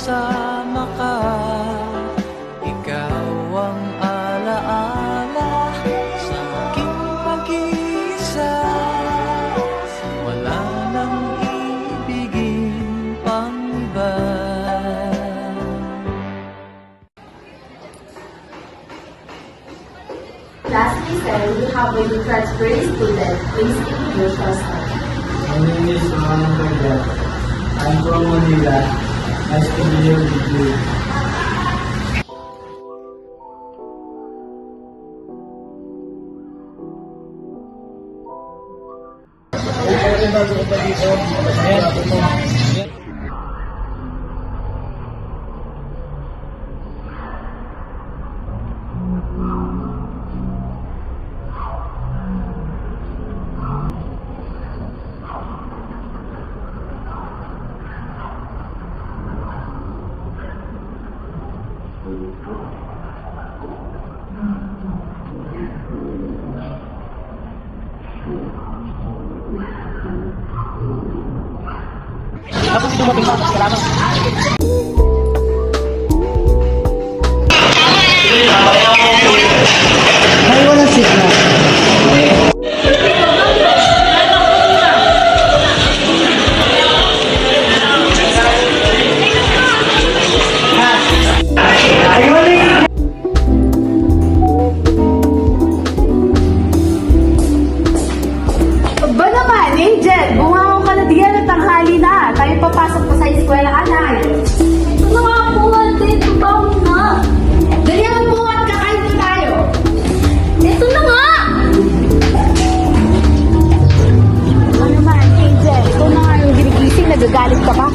kasama ka. Ikaw ang alaala sa aking pag-iisa. Wala nang ibigin pang iba. Lastly, sir, we have a new transferee student. Please introduce yourself. My name is Mohamed Baghdad. I'm from Manila. Nice to be here with you. Tapos dumating pa, salamat. May walang signal. Ba naman, Angel? Bumangon ka na diyan at tanghali na. Tayo papasok pa sa eskwela ka na. Ito na nga po, ate. Tubaw na. Ganyan po at kakain na tayo. Ito na nga! Ano naman, Angel? Ikaw na nga yung ginigising. Nagagalit ka pa?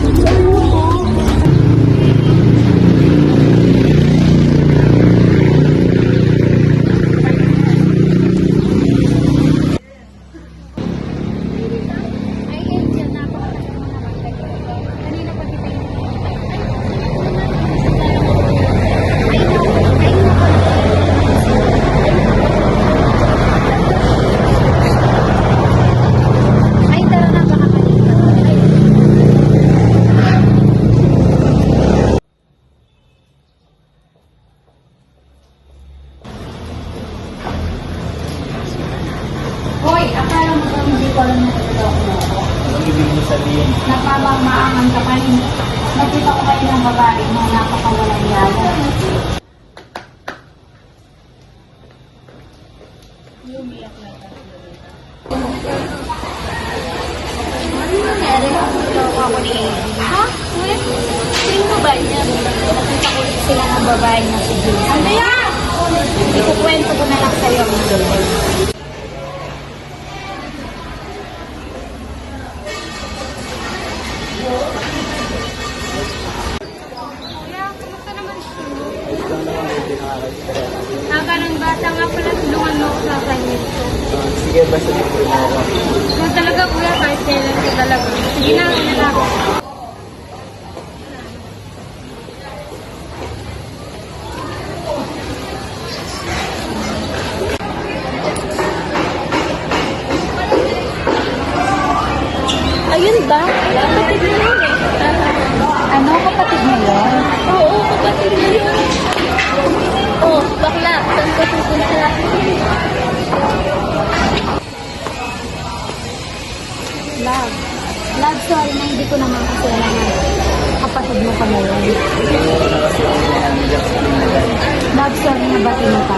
Hoy, akala mo bang hindi ko alam na ito ako? Anong ibig mo sabihin? Napamamaangan ka pa rin. Nakita ko kayo ng babae mo napakawalang yaya. Ano nangyari? Nakita ako ni Amy. Ha? Wait, sino mo ba niya? Nakita ko sila ng babae na si Jules. Ano yan? Ikukwento ko na lang sa'yo. Ganun bata nga pala, tulungan mo ako sa assignment ko. Sige, basta dito mo ako. So talaga kuya, kahit kailan ka talaga. Sige na, ano na ako. Ayun ba? Kapatid mo yun eh. Ano? Kapatid mo yun? Oo, kapatid mo yun. Oh, bakla. Saan ka pupunta? Love. Love, sorry na hindi ko naman kasi alam na kapatid mo pa ngayon. Love, sorry na ba't mo pa?